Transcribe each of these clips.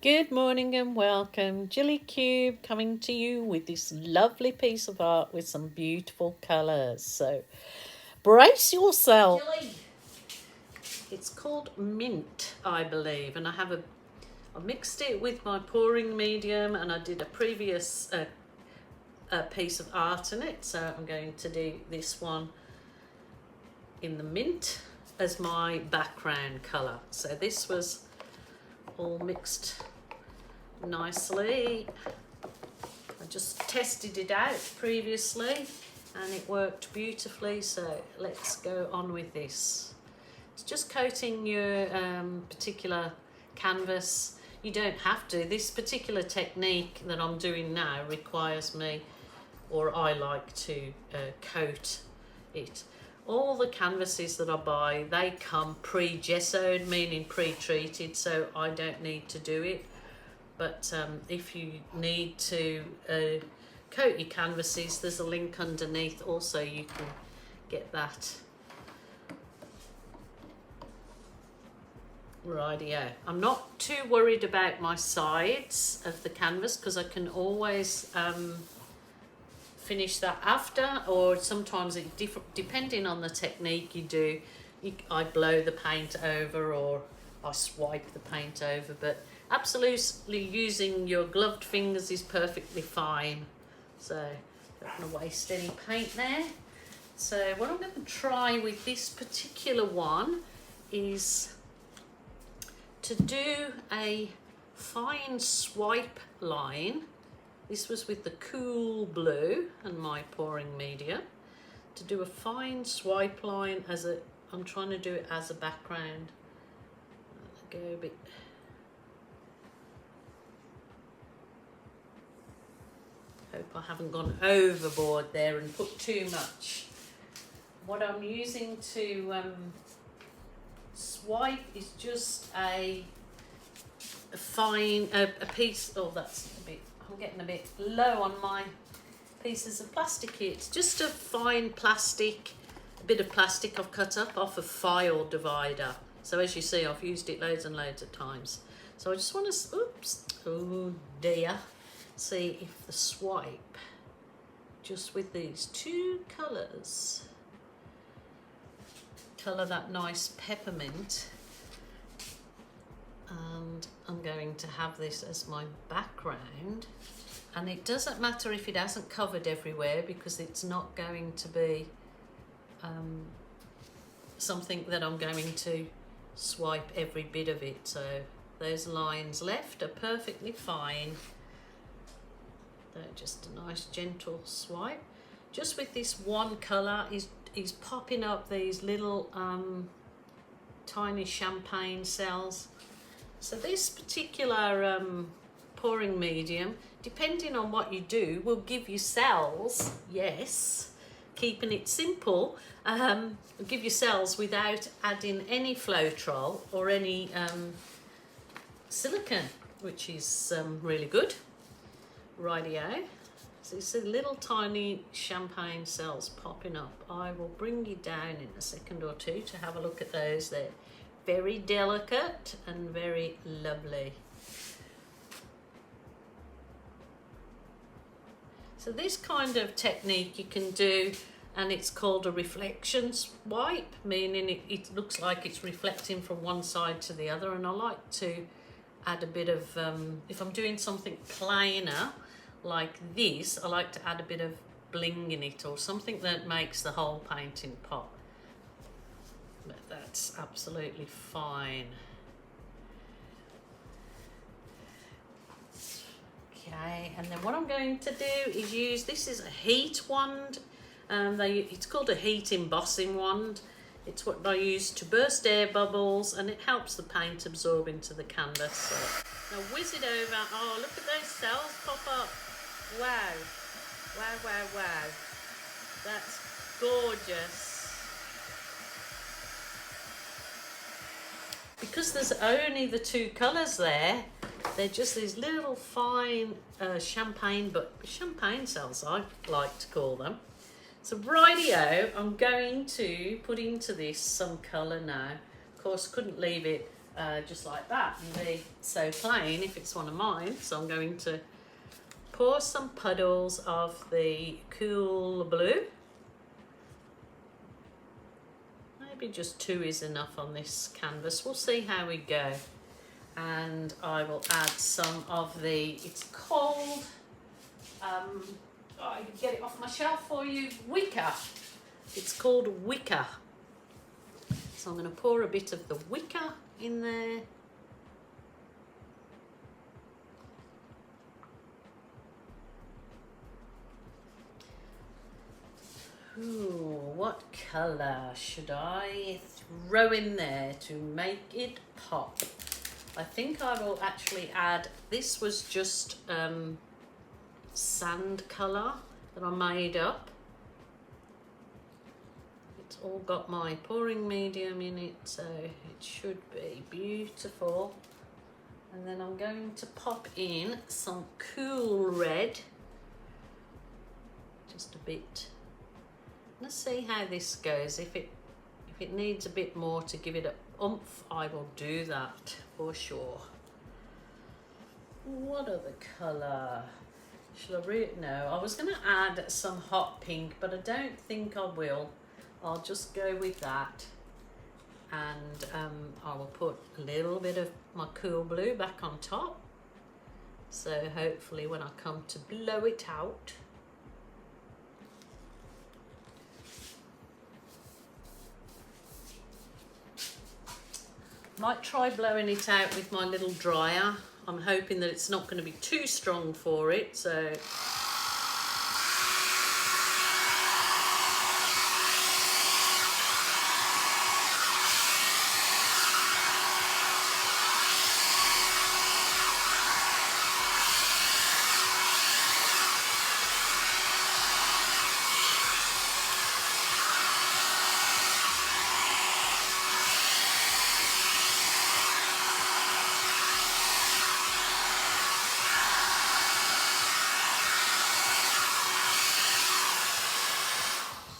Good morning and welcome. Jilly Cube coming to you with this lovely piece of art with some beautiful colours. So brace yourself. Jilly. It's called Mint, I believe, and I mixed it with my pouring medium, and I did a previous piece of art in it. So I'm going to do this one in the mint as my background colour. So this was all mixed nicely. I just tested it out previously and it worked beautifully, so let's go on with this. It's just coating your particular canvas. You don't have to. This particular technique that I'm doing now requires me, or I like to coat it. All the canvases that I buy, they come pre-gessoed, meaning pre-treated, so I don't need to do it. But if you need to coat your canvases, there's a link underneath also, you can get that. Rightio. I'm not too worried about my sides of the canvas because I can always finish that after, or sometimes depending on the technique you do, I blow the paint over or I swipe the paint over, but absolutely using your gloved fingers is perfectly fine. So don't want to waste any paint there. So what I'm going to try with this particular one is to do a fine swipe line. This was with the cool blue and my pouring media. To do a fine swipe line I'm trying to do it as a background. Go a bit. Hope I haven't gone overboard there and put too much. What I'm using to swipe is just a fine a piece. Oh, that's a bit. I'm getting a bit low on my pieces of plastic here. It's just a fine plastic, a bit of plastic I've cut up off a file divider. So as you see, I've used it loads and loads of times. So I just want to, oops, oh dear, see if the swipe, just with these two colours, colour that nice peppermint. And I'm going to have this as my background, and it doesn't matter if it hasn't covered everywhere because it's not going to be something that I'm going to swipe every bit of it. So those lines left are perfectly fine. They're just a nice gentle swipe. Just with this one colour is popping up these little tiny champagne cells. So this particular pouring medium, depending on what you do, will give you cells, yes, keeping it simple, give you cells without adding any Floetrol or any silicone, which is really good. Rightio. So you see little tiny champagne cells popping up. I will bring you down in a second or two to have a look at those there. Very delicate and very lovely. So this kind of technique you can do, and it's called a reflection swipe, meaning it looks like it's reflecting from one side to the other. And I like to add a bit of, if I'm doing something plainer like this, I like to add a bit of bling in it or something that makes the whole painting pop. But that's absolutely fine. Okay, and then what I'm going to do is use, this is a heat wand. It's called a heat embossing wand. It's what I use to burst air bubbles, and it helps the paint absorb into the canvas. So now whiz it over. Oh, look at those cells pop up. Wow. Wow, wow, wow. That's gorgeous. Because there's only the two colours there, they're just these little fine champagne cells, I like to call them. So rightio, I'm going to put into this some colour now. Of course, couldn't leave it just like that and be so plain if it's one of mine. So I'm going to pour some puddles of the cool blue. Maybe just 2 is enough on this canvas. We'll see how we go. And I will add some of the, it's called, I can get it off my shelf for you, wicker. It's called wicker. So I'm going to pour a bit of the wicker in there. Ooh, what colour should I throw in there to make it pop? I think I will actually add, this was just sand colour that I made up. It's all got my pouring medium in it, so it should be beautiful. And then I'm going to pop in some cool red, just a bit. Let's see how this goes. If it needs a bit more to give it a oomph, I will do that for sure. What other colour? Shall I read? No, I was going to add some hot pink, but I don't think I will. I'll just go with that. And I will put a little bit of my cool blue back on top. So hopefully when I come to blow it out, might try blowing it out with my little dryer. I'm hoping that it's not going to be too strong for it, so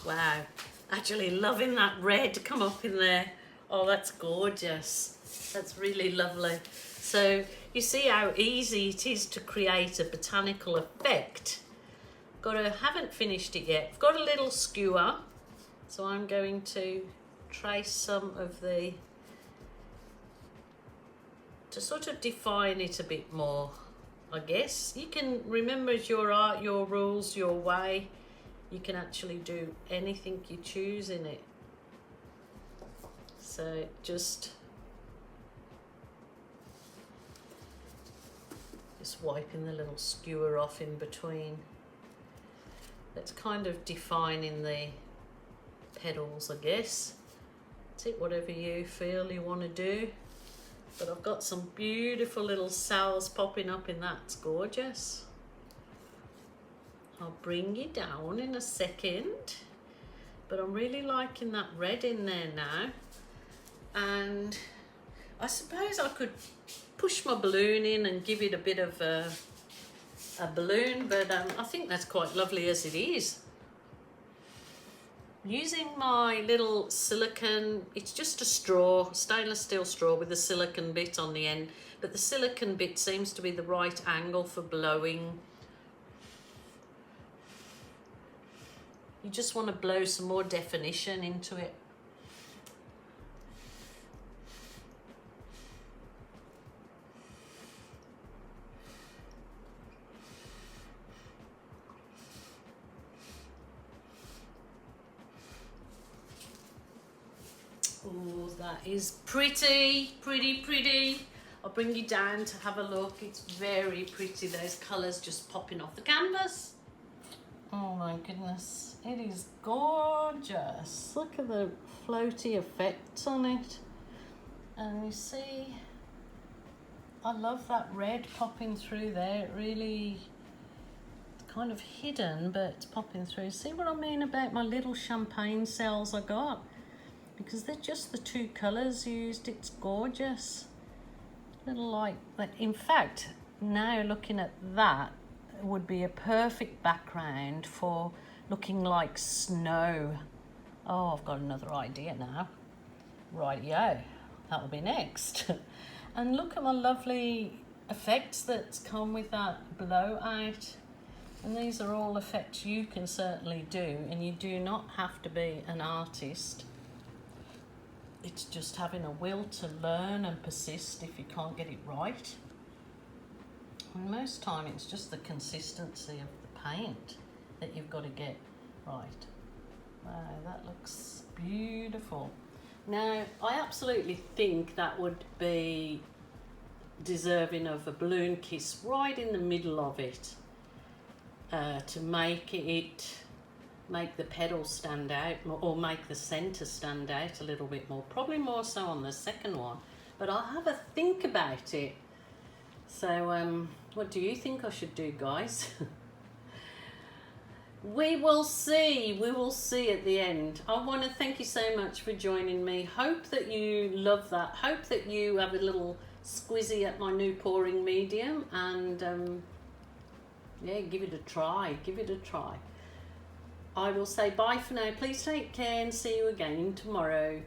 wow, actually loving that red come up in there. Oh, that's gorgeous. That's really lovely. So you see how easy it is to create a botanical effect. Haven't finished it yet. I've got a little skewer, so I'm going to trace some of the, to sort of define it a bit more, I guess. You can remember it's your art, your rules, your way. You can actually do anything you choose in it. So just wiping the little skewer off in between. That's kind of defining the petals, I guess. That's it, whatever you feel you want to do. But I've got some beautiful little cells popping up in that. It's gorgeous. I'll bring you down in a second, but I'm really liking that red in there now. And I suppose I could push my balloon in and give it a bit of a balloon, but I think that's quite lovely as it is. Using my little silicone, it's just a straw, stainless steel straw with a silicone bit on the end, but the silicone bit seems to be the right angle for blowing. You just want to blow some more definition into it. Oh, that is pretty, pretty, pretty. I'll bring you down to have a look. It's very pretty, those colours just popping off the canvas. Oh my goodness, it is gorgeous. Look at the floaty effects on it. And you see, I love that red popping through there. It really, it's kind of hidden, but it's popping through. See what I mean about my little champagne cells I got? Because they're just the 2 colours used. It's gorgeous. Little like that. In fact, now looking at that, would be a perfect background for looking like snow. Oh, I've got another idea now. Rightio. that will be next. And look at my lovely effects that's come with that blowout. And these are all effects you can certainly do, and you do not have to be an artist. It's just having a will to learn and persist if you can't get it right. And most time it's just the consistency of the paint that you've got to get right. Wow, that looks beautiful. Now, I absolutely think that would be deserving of a balloon kiss right in the middle of it, to make the petals stand out, or make the centre stand out a little bit more. Probably more so on the second one, but I'll have a think about it. So what do you think I should do, guys? We will see at the end. I want to thank you so much for joining me. Hope that you love that. Hope that you have a little squizzy at my new pouring medium, and yeah, give it a try. I will say bye for now. Please take care and see you again tomorrow.